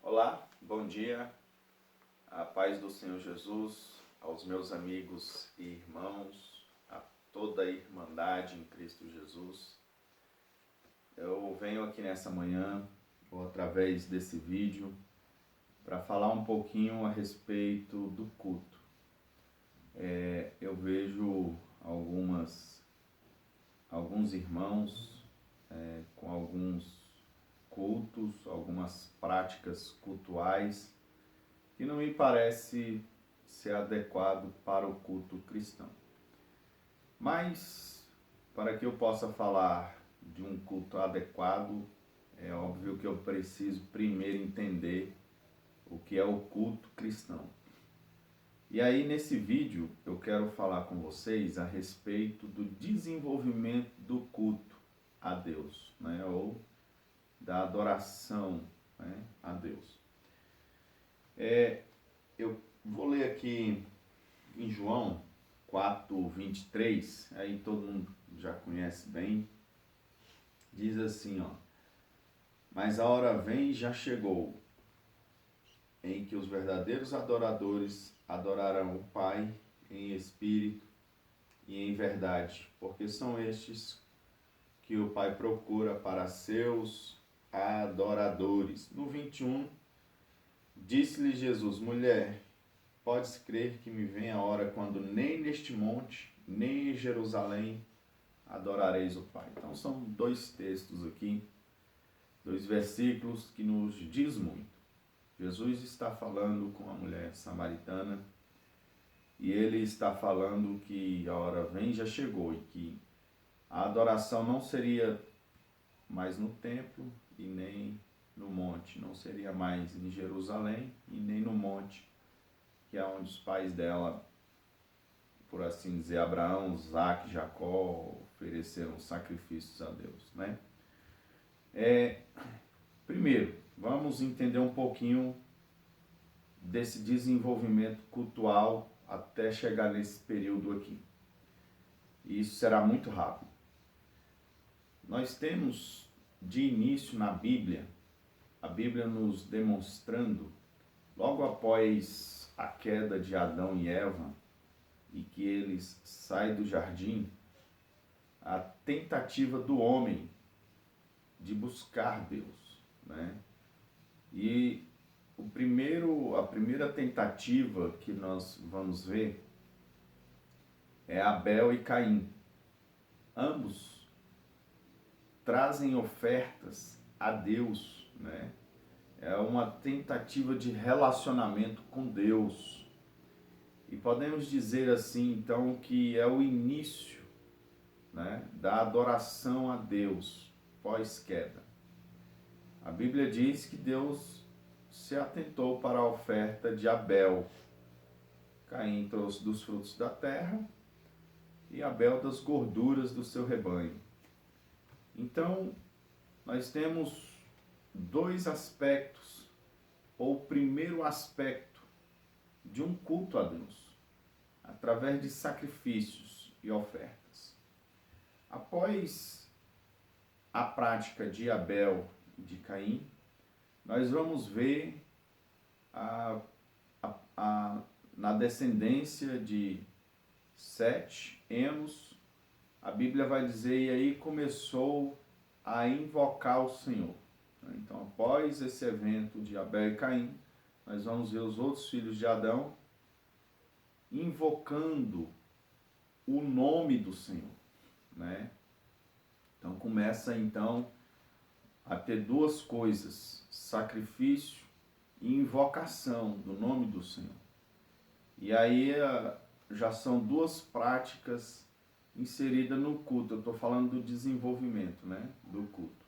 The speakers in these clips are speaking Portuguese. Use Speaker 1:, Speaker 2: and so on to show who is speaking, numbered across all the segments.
Speaker 1: Olá, bom dia, a paz do Senhor Jesus, aos meus amigos e irmãos, a toda a irmandade em Cristo Jesus. Eu venho aqui nessa manhã, ou através desse vídeo, para falar um pouquinho a respeito do culto. Eu vejo alguns irmãos com alguns cultos, algumas práticas cultuais que não me parece ser adequado para o culto cristão. Mas, para que eu possa falar de um culto adequado, é óbvio que eu preciso primeiro entender o que é o culto cristão. E aí, nesse vídeo, eu quero falar com vocês a respeito do desenvolvimento do culto a Deus, ou da adoração, a Deus. Eu vou ler aqui em João 4:23, aí todo mundo já conhece bem. Diz assim, mas a hora vem e já chegou, em que os verdadeiros adoradores adorarão o Pai em espírito e em verdade, porque são estes que o Pai procura para seus adoradores. No 21, disse-lhe Jesus: mulher, podes crer que me vem a hora quando nem neste monte, nem em Jerusalém adorareis o Pai. Então são dois textos aqui, dois versículos que nos diz muito. Jesus está falando com a mulher samaritana e ele está falando que a hora vem, já chegou, e que a adoração não seria mais no templo e nem no monte, não seria mais em Jerusalém e nem no monte, que é onde os pais dela, por assim dizer, Abraão, Isaac, Jacó, ofereceram sacrifícios a Deus, Primeiro, vamos entender um pouquinho desse desenvolvimento cultual até chegar nesse período aqui. E isso será muito rápido. Nós temos de início na Bíblia, a Bíblia nos demonstrando, logo após a queda de Adão e Eva, e que eles saem do jardim, a tentativa do homem de buscar Deus, E a primeira tentativa que nós vamos ver é Abel e Caim. Ambos trazem ofertas a Deus, É uma tentativa de relacionamento com Deus. E podemos dizer assim, então, que é o início, da adoração a Deus pós-queda. A Bíblia diz que Deus se atentou para a oferta de Abel. Caim trouxe dos frutos da terra e Abel das gorduras do seu rebanho. Então, nós temos dois aspectos, ou o primeiro aspecto de um culto a Deus, através de sacrifícios e ofertas. Após a prática de Abel e de Caim, nós vamos ver na descendência de Sete, Enos, a Bíblia vai dizer, e aí começou a invocar o Senhor. Então, após esse evento de Abel e Caim, nós vamos ver os outros filhos de Adão invocando o nome do Senhor, Então começa a ter duas coisas, sacrifício e invocação do nome do Senhor. E aí já são duas práticas inseridas no culto. Eu estou falando do desenvolvimento, do culto.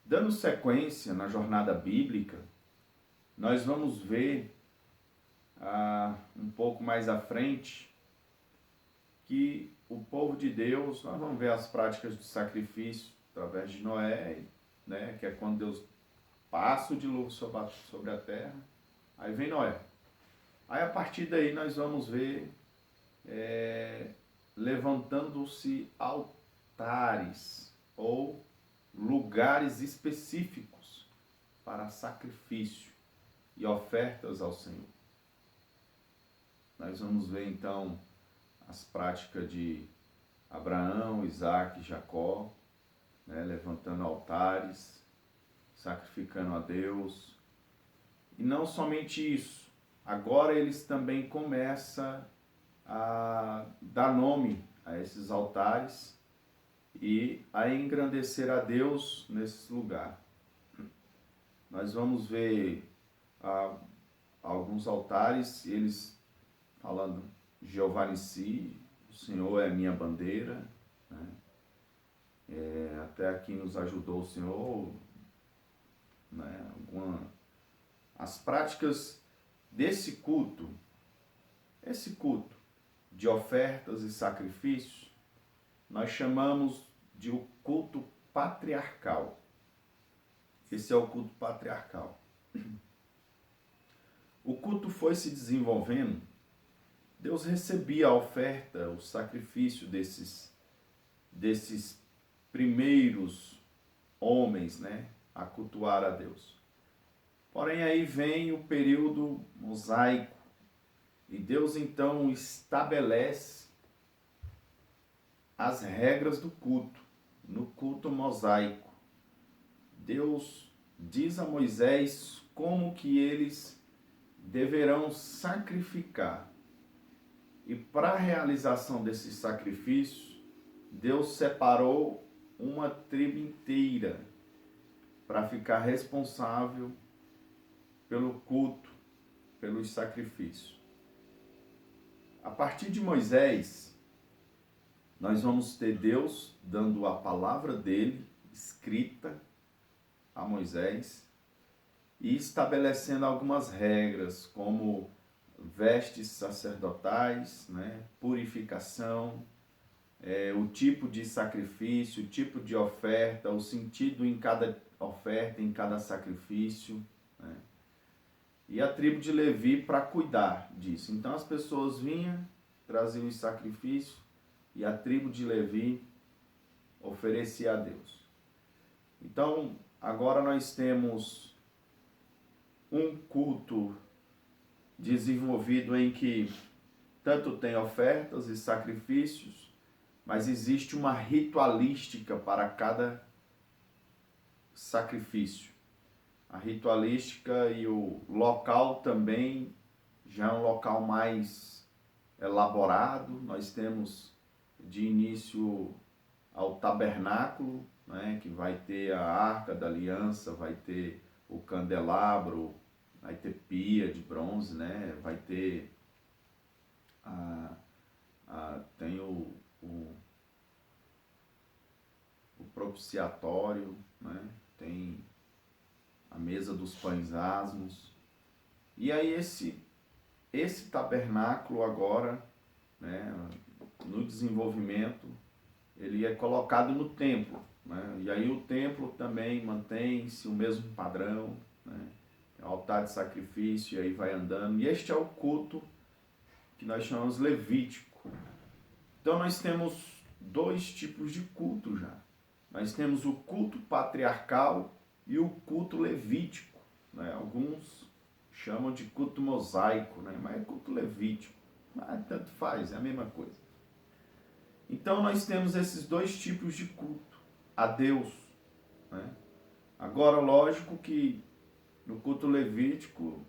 Speaker 1: Dando sequência na jornada bíblica, nós vamos ver um pouco mais à frente que o povo de Deus, nós vamos ver as práticas de sacrifício através de Noé, que é quando Deus passa o dilúvio sobre a terra, aí vem Noé. Aí a partir daí nós vamos ver levantando-se altares ou lugares específicos para sacrifício e ofertas ao Senhor. Nós vamos ver então as práticas de Abraão, Isaac e Jacó, né, levantando altares, sacrificando a Deus. E não somente isso, agora eles também começam a dar nome a esses altares e a engrandecer a Deus nesse lugar. Nós vamos ver alguns altares, eles falando Jeová Nissi, o Senhor é minha bandeira, né? Até aqui nos ajudou o Senhor, né? As práticas desse culto, esse culto de ofertas e sacrifícios, nós chamamos de o culto patriarcal. Esse é o culto patriarcal. O culto foi se desenvolvendo, Deus recebia a oferta, o sacrifício desses primeiros homens, né, a cultuar a Deus. Porém, aí vem o período mosaico, e Deus então estabelece as regras do culto, no culto mosaico. Deus diz a Moisés como que eles deverão sacrificar. E para a realização desses sacrifícios, Deus separou uma tribo inteira para ficar responsável pelo culto, pelos sacrifícios. A partir de Moisés, nós vamos ter Deus dando a palavra dele, escrita a Moisés, e estabelecendo algumas regras, como vestes sacerdotais, né, purificação, o tipo de sacrifício, o tipo de oferta, o sentido em cada oferta, em cada sacrifício, né? E a tribo de Levi para cuidar disso. Então as pessoas vinham, traziam os sacrifícios e a tribo de Levi oferecia a Deus. Então agora nós temos um culto desenvolvido em que tanto tem ofertas e sacrifícios, mas existe uma ritualística para cada sacrifício. A ritualística e o local também já é um local mais elaborado. Nós temos de início ao tabernáculo, né, que vai ter a arca da aliança, vai ter o candelabro, vai ter pia de bronze, né, vai ter tem o propiciatório, né, tem a mesa dos pães asmos. E aí esse tabernáculo agora, né, no desenvolvimento, ele é colocado no templo, né? E aí o templo também mantém-se o mesmo padrão, né? Altar de sacrifício, e aí vai andando. E este é o culto que nós chamamos levítico. Então nós temos dois tipos de culto já. Nós temos o culto patriarcal e o culto levítico, né? Alguns chamam de culto mosaico, né? Mas é culto levítico. Mas tanto faz, é a mesma coisa. Então nós temos esses dois tipos de culto a Deus, né? Agora, lógico que no culto levítico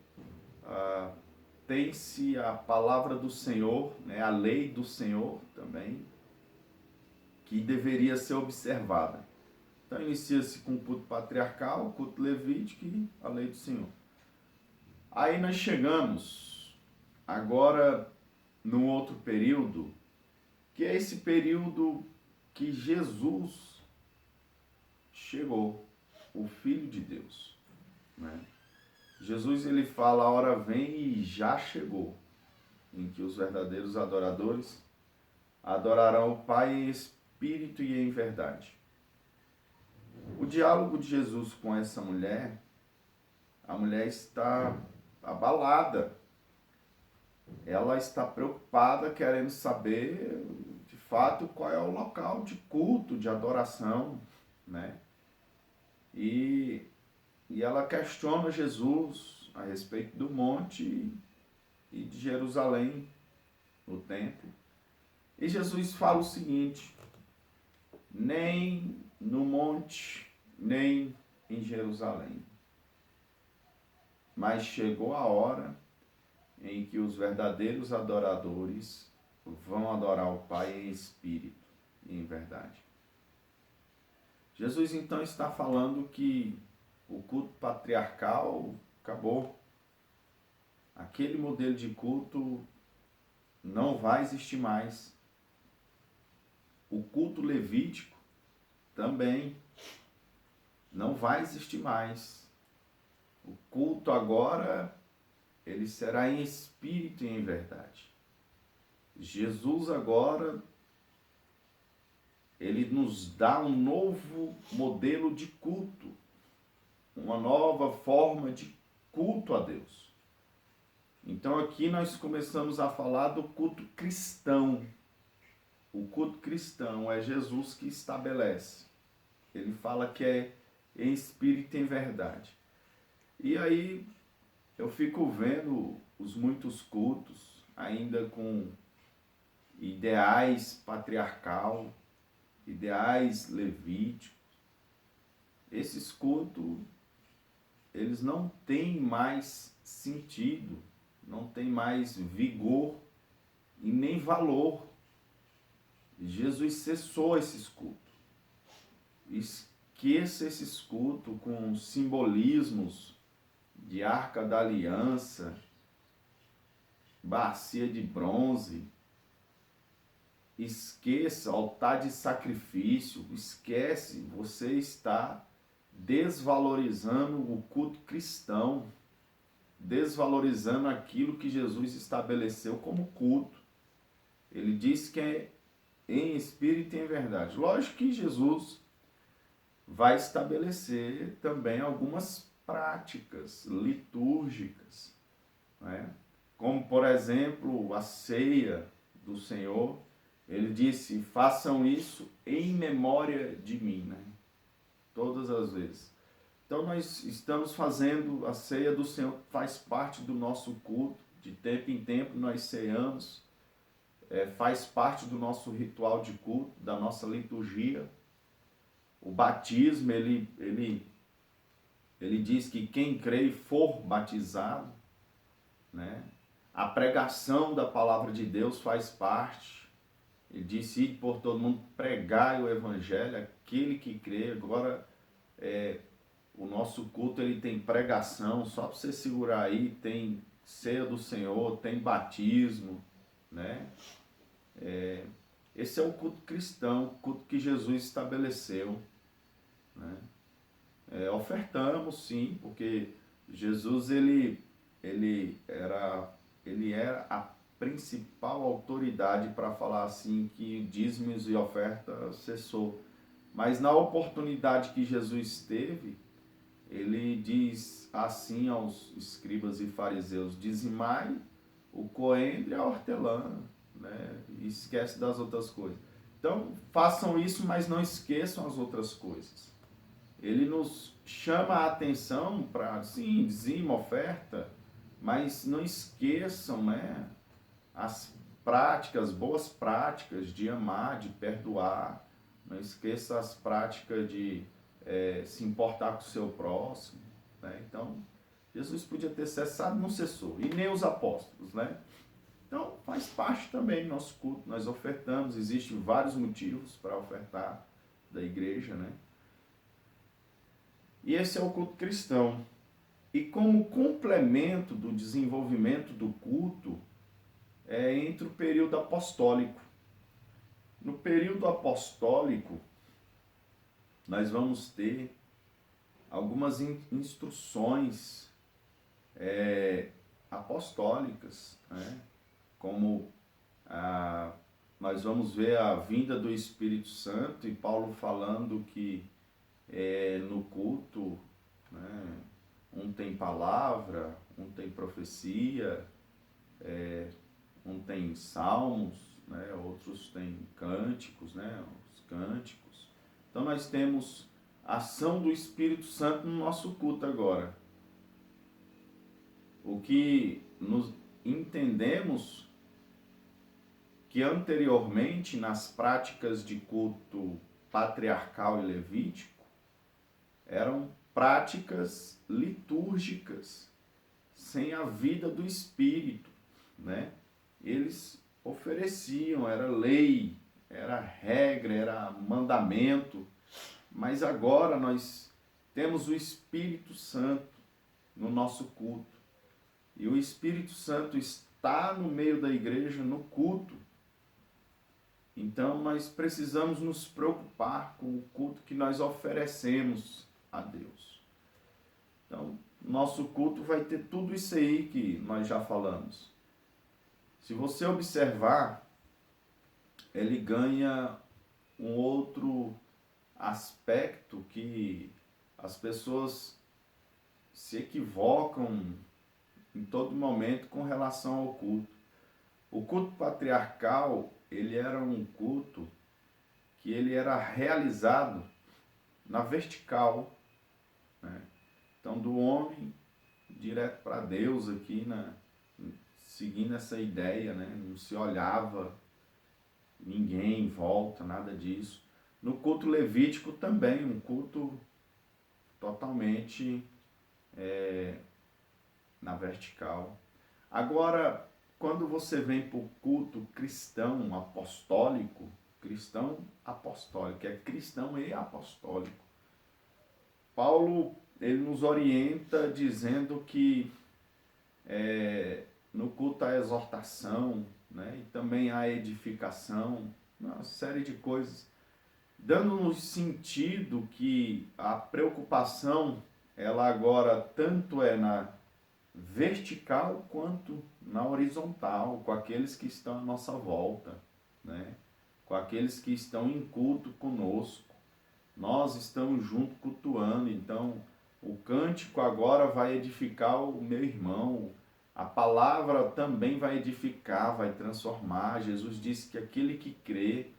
Speaker 1: tem-se a palavra do Senhor, né? A lei do Senhor também, que deveria ser observada. Então inicia-se com o culto patriarcal, o culto levítico e a lei do Senhor. Aí nós chegamos agora num outro período, que é esse período que Jesus chegou, o Filho de Deus, né? Jesus, ele fala, a hora vem e já chegou, em que os verdadeiros adoradores adorarão o Pai em espírito e em verdade. O diálogo de Jesus com essa mulher, a mulher está abalada, ela está preocupada, querendo saber, de fato, qual é o local de culto, de adoração, né? E e ela questiona Jesus a respeito do monte e de Jerusalém, no templo. E Jesus fala o seguinte: nem no monte, nem em Jerusalém, mas chegou a hora em que os verdadeiros adoradores vão adorar o Pai em espírito e em verdade. Jesus então está falando que o culto patriarcal acabou. Aquele modelo de culto não vai existir mais. O culto levítico também não vai existir mais. O culto agora, ele será em espírito e em verdade. Jesus agora, ele nos dá um novo modelo de culto, uma nova forma de culto a Deus. Então aqui nós começamos a falar do culto cristão. O culto cristão é Jesus que estabelece. Ele fala que é em espírito e em verdade. E aí eu fico vendo os muitos cultos ainda com ideais patriarcal, ideais levíticos. Esses cultos, eles não têm mais sentido, não têm mais vigor e nem valor. Jesus cessou esses cultos. Esqueça esses cultos com simbolismos de arca da aliança, bacia de bronze. Esqueça altar de sacrifício. Esquece, você está desvalorizando o culto cristão, desvalorizando aquilo que Jesus estabeleceu como culto. Ele diz que é em espírito e em verdade. Lógico que Jesus vai estabelecer também algumas práticas litúrgicas, né? Como, por exemplo, a ceia do Senhor. Ele disse: façam isso em memória de mim, né? Todas as vezes. Então nós estamos fazendo a ceia do Senhor, faz parte do nosso culto, de tempo em tempo nós ceamos, faz parte do nosso ritual de culto, da nossa liturgia. O batismo, ele diz que quem crê e for batizado, né? A pregação da palavra de Deus faz parte. Ele disse: ide por todo mundo, pregai o evangelho, aquele que crê. Agora, o nosso culto ele tem pregação, só para você segurar aí, tem ceia do Senhor, tem batismo, né? Esse é o culto cristão, o culto que Jesus estabeleceu, né? Ofertamos sim, porque Jesus ele era a principal autoridade para falar assim que dízimos e oferta cessou. Mas na oportunidade que Jesus teve, ele diz assim aos escribas e fariseus: dizimai o coentro e a hortelã, né? E esquece das outras coisas. Então façam isso, mas não esqueçam as outras coisas. Ele nos chama a atenção para, sim, dizima, oferta, mas não esqueçam, né, as práticas, boas práticas de amar, de perdoar. Não esqueça as práticas de se importar com o seu próximo, né? Então, Jesus podia ter cessado, não cessou. E nem os apóstolos, né? Então, faz parte também do nosso culto. Nós ofertamos, existem vários motivos para ofertar da igreja, né? E esse é o culto cristão. E como complemento do desenvolvimento do culto, entre o período apostólico. No período apostólico, nós vamos ter algumas instruções apostólicas, né? Como nós vamos ver a vinda do Espírito Santo e Paulo falando que no culto, né, um tem palavra, um tem profecia, um tem salmos, né, outros têm cânticos, né, os cânticos. Então nós temos ação do Espírito Santo no nosso culto agora. O que nos entendemos que anteriormente nas práticas de culto patriarcal e levítico eram práticas litúrgicas, sem a vida do Espírito, né? Eles ofereciam, era lei, era regra, era mandamento, mas agora nós temos o Espírito Santo no nosso culto. E o Espírito Santo está no meio da igreja, no culto. Então nós precisamos nos preocupar com o culto que nós oferecemos a Deus. Então, nosso culto vai ter tudo isso aí que nós já falamos. Se você observar, ele ganha um outro aspecto que as pessoas se equivocam em todo momento com relação ao culto. O culto patriarcal, ele era um culto que ele era realizado na vertical, né? Então, do homem direto para Deus aqui, né? Seguindo essa ideia, né? Não se olhava ninguém em volta, nada disso. No culto levítico também, um culto totalmente na vertical. Agora, quando você vem para o culto cristão apostólico, é cristão e apostólico, Paulo ele nos orienta dizendo que no culto há exortação, né, e também há edificação, uma série de coisas, dando-nos sentido que a preocupação, ela agora tanto é na vertical quanto na horizontal, com aqueles que estão à nossa volta, né, com aqueles que estão em culto conosco. Nós estamos junto cultuando, então o cântico agora vai edificar o meu irmão, a palavra também vai edificar, vai transformar. Jesus disse que aquele que crê,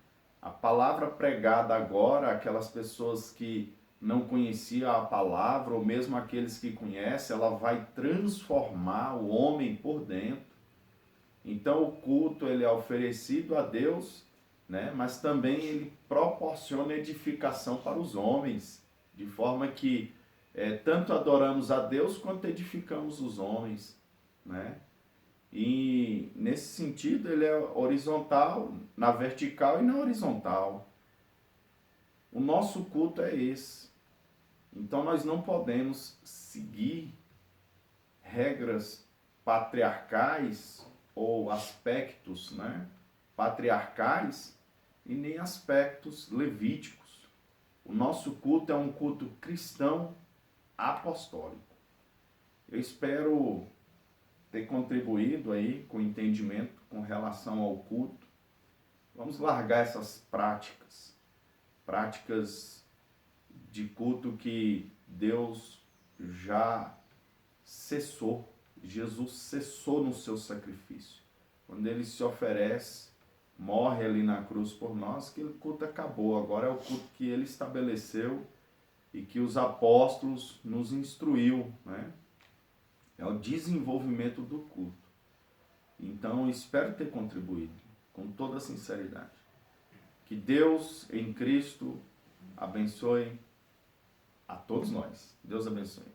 Speaker 1: a palavra pregada agora, aquelas pessoas que não conheciam a palavra, ou mesmo aqueles que conhecem, ela vai transformar o homem por dentro. Então o culto ele é oferecido a Deus, né? Mas também ele proporciona edificação para os homens, de forma que tanto adoramos a Deus quanto edificamos os homens, né? E nesse sentido ele é horizontal, na vertical e na horizontal. O nosso culto é esse. Então nós não podemos seguir regras patriarcais ou aspectos, né, patriarcais e nem aspectos levíticos. O nosso culto é um culto cristão apostólico. Eu espero ter contribuído aí com entendimento com relação ao culto. Vamos largar essas práticas de culto que Deus já cessou. Jesus cessou no seu sacrifício. Quando ele se oferece, morre ali na cruz por nós, aquele culto acabou. Agora é o culto que ele estabeleceu e que os apóstolos nos instruiu, né? É o desenvolvimento do culto. Então, espero ter contribuído com toda sinceridade. Que Deus em Cristo abençoe a todos nós. Deus abençoe.